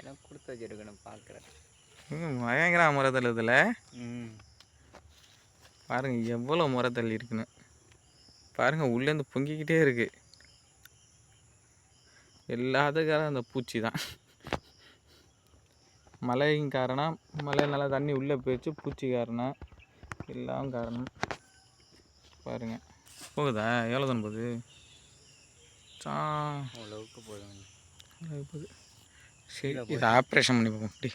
இதெல்லாம் கொடுத்து வச்சிருக்கணும் பார்க்குறேன். பயங்கர முறத்தல் இதில் பாருங்கள் எவ்வளோ முறத்தல் இருக்குன்னு பாருங்கள். உள்ளேருந்து பொங்கிக்கிட்டே இருக்குது. எல்லாத்துக்காரம் அந்த பூச்சி தான். மழையும் காரணம், மழை நல்லா தண்ணி உள்ளே போயிடுச்சு. பூச்சி காரணம், எல்லாம் காரணம். பாருங்கள் போகுதா எவ்வளோ தான் போகுது? அவ்வளவுக்கு போதும். போகுது. சரி இதை ஆப்ரேஷன் பண்ணி பார்ப்போம். இப்படி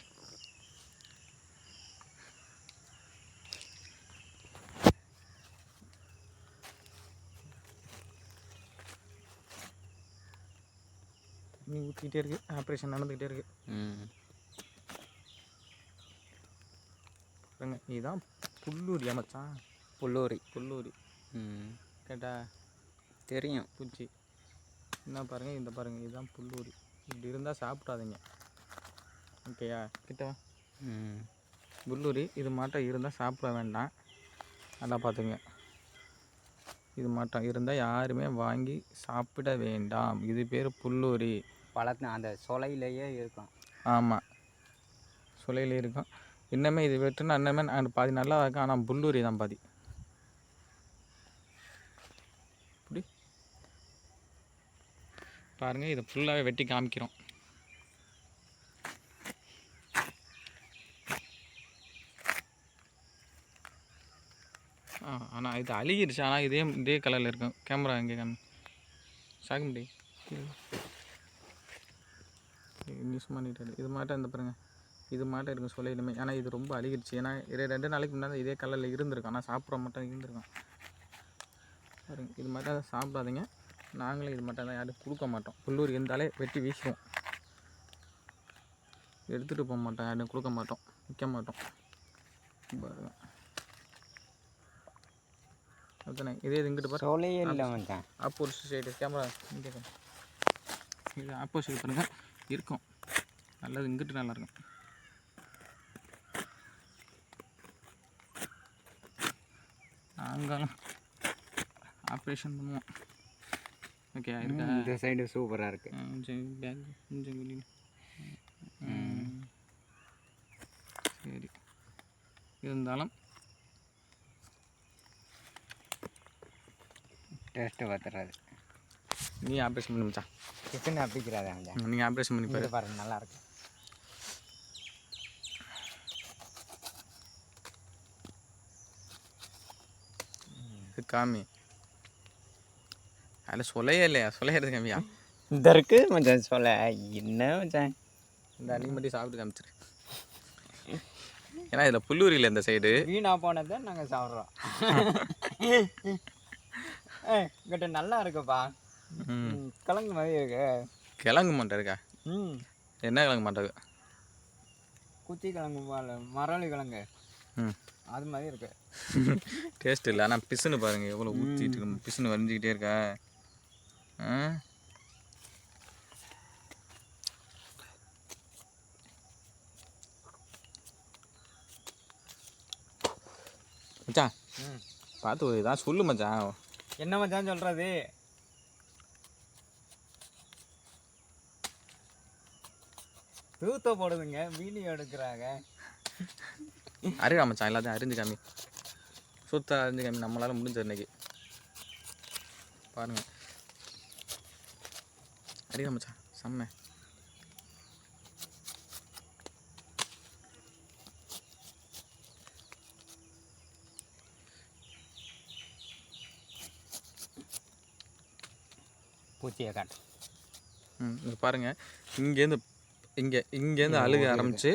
தண்ணி ஊற்றிக்கிட்டே இருக்குது. ஆப்ரேஷன் நடந்துக்கிட்டே இருக்குது. பாருங்க இதுதான் புல்லூரி அமைச்சான். புல்லூரி கேட்டா தெரியும் பூச்சி என்ன பாருங்கள். இந்த பாருங்கள் இதுதான் புல்லூரி. இப்படி இருந்தால் சாப்பிடாதீங்க. ஓகேயா கிட்டவா? புல்லூரி இது மாட்டம் இருந்தால் சாப்பிட வேண்டாம். நல்லா பார்த்துங்க. இது மாட்டம் இருந்தால் யாருமே வாங்கி சாப்பிட வேண்டாம். இது பேர் புல்லூரி. பழத்து அந்த சொலையிலேயே இருக்கும். ஆமாம், சொலையிலே இருக்கும். இன்னமே இது வெட்டுனா இன்னமே அந்த பாதி நல்லா இருக்கும். ஆனால் புல்லூரி தான் பாதி. இப்படி பாருங்கள். இதை ஃபுல்லாகவே வெட்டி காமிக்கிறோம். ஆனால் இது அழுகிடுச்சு. ஆனால் இதே கலரில் இருக்கும். கேமரா எங்கே காமி சாக்க முடியும் நியூஸ் பண்ணிட்டு இது மாட்டம் இந்த பாருங்கள். இது மாட்டம் இருக்கும் சொல்லையிலுமே. ஆனால் இது ரொம்ப அழுகிடுச்சு. ஏன்னா 2 நாளைக்கு முன்னாடி இதே கலரில் இருந்திருக்கும். ஆனால் சாப்பிட்ற மட்டும் இருந்திருக்கும். பாருங்க இது மட்டும் தான் சாப்பிடாதீங்க. நாங்களும் இது மட்டும் தான் யாரும் கொடுக்க மாட்டோம். புல்லூரி இருந்தாலே வெட்டி வீசுவோம். எடுத்துகிட்டு போக மாட்டோம். யாரும் கொடுக்க மாட்டோம், விற்க மாட்டோம். பாருங்க ஓகேண்ணே. இதே இது இங்கிட்டு பாரு. சொலையே இல்லை. ஆப்போசிட் சைடு கேமரா இங்கே இது ஆப்போசிட் பாருங்கள் இருக்கும். நல்லது இங்கிட்டு நல்லாயிருக்கும். நாங்களும் ஆப்ரேஷன் பண்ணுவோம். ஓகே இருக்கா? இந்த சைடு சூப்பராக இருக்குது. கொஞ்சம் பேக் கொஞ்சம் வெளியில். சரி இருந்தாலும் டேஸ்ட்டு பார்த்துறாது. நீ ஆப்ரேஷன் பண்ணி மச்சான். சிக்கன் அப்படிக்கிறாரு. நீங்கள் ஆப்ரேஷன் பண்ணி பாரு. பாருங்கள் நல்லாயிருக்கு. இது காமி அதில் சொல்லையே இல்லையா? சொல்லையிறது காமியா? இந்த இருக்கு மச்சான் சொல்ல. என்ன மச்சான் இந்த அள்ளி மட்டும் சாப்பிட்டு காமிச்சிரு. ஏன்னா இதில் புல்லூரியில் இந்த சைடு வீணாக போனதை நாங்கள் சாப்பிட்றோம். இங்கிட்ட நல்லா இருக்குப்பா. கிழங்கு மாதிரி இருக்கு. கிழங்கு மாட்டை இருக்கா? என்ன கிழங்கு மாட்டை? குச்சி கிழங்கு மரளி கிழங்கு அது மாதிரி இருக்கு. டேஸ்ட் இல்லை. ஆனால் பிசுன்னு பாருங்கள் எவ்வளோ ஊற்றிட்டு இருக்கு. பிசுன்னு வரைஞ்சிக்கிட்டே இருக்கா. மச்சான் பார்த்து ஒரு இதான் சொல்லு மச்சான். என்ன மச்சான் சொல்கிறது? தூத்த போடுதுங்க, வீடியோ எடுக்கிறாங்க. அறிவா மச்சான் எல்லாத்தையும் அறிஞ்சு காமி. சுத்த அறிஞ்சு காமி. நம்மளால் முடிஞ்சது இன்னைக்கு பாருங்கள். அறிவா மச்சான் செம்ம. பூச்சியை காட்டு. இது பாருங்கள். இங்கேருந்து அழுக ஆரம்பிச்சு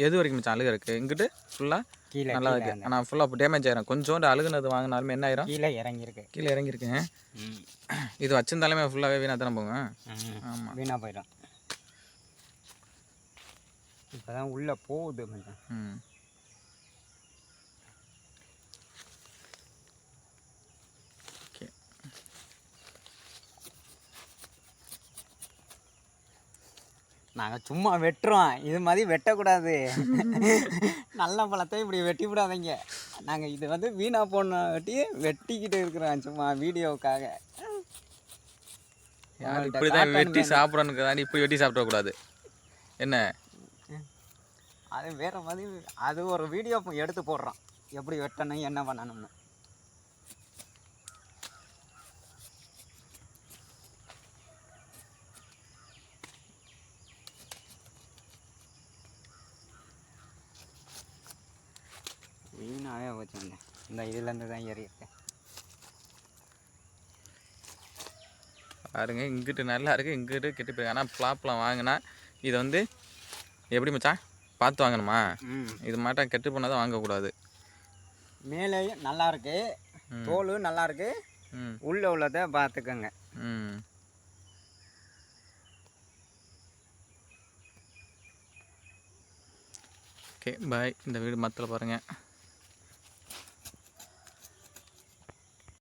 எது வரைக்கும் மச்சான் அழுக இருக்குது? இங்கிட்டு ஃபுல்லாக கீழே நல்லா இருக்குது. ஆனால் ஃபுல்லாக டேமேஜ் ஆயிரும். கொஞ்சோண்டு அழுகுனது வாங்கினாலுமே என்ன ஆயிரும்? கீழே இறங்கியிருக்கு. கீழே இறங்கியிருக்குங்க. இது வச்சிருந்தாலுமே ஃபுல்லாகவே வீணாக தானே போங்க. ஆமாம், வீணாக போயிடும். இப்போ தான் உள்ளே போகுது மச்சான். ஓகே நாங்கள் சும்மா வெட்டுறோம். இது மாதிரி வெட்டக்கூடாது. நல்ல பழத்தை இப்படி வெட்டி விடாதீங்க. நாங்கள் இது வந்து வீணாக போனாட்டி வெட்டிக்கிட்டு இருக்கிறோம் சும்மா வீடியோவுக்காக. இப்படி தான் வெட்டி சாப்பிட்றோன்னு இப்படி வெட்டி சாப்பிடக்கூடாது. என்ன அது வேற மாதிரி, அது ஒரு வீடியோ எடுத்து போடுறான் எப்படி வெட்டணும் என்ன பண்ணணும்னு. வீணாவே வச்சுருங்க. இந்த இதுலேருந்து தான் ஏறியிருக்கேன். பாருங்க இங்கிட்டு நல்லா இருக்குது, இங்கிட்டு கெட்டு போய். ஆனால் ஃப்ளாப்லாம் வாங்கினா இதை வந்து எப்படி மச்சான் பார்த்து வாங்கணுமா? இது மாட்டம் கெட்டு போனதான் வாங்கக்கூடாது. மேலேயும் நல்லா இருக்கு, தோல் நல்லா இருக்கு, உள்ள உள்ளதை பார்த்துக்கோங்க. Okay bye. இந்த வீடு மத்தில் பாருங்கள்.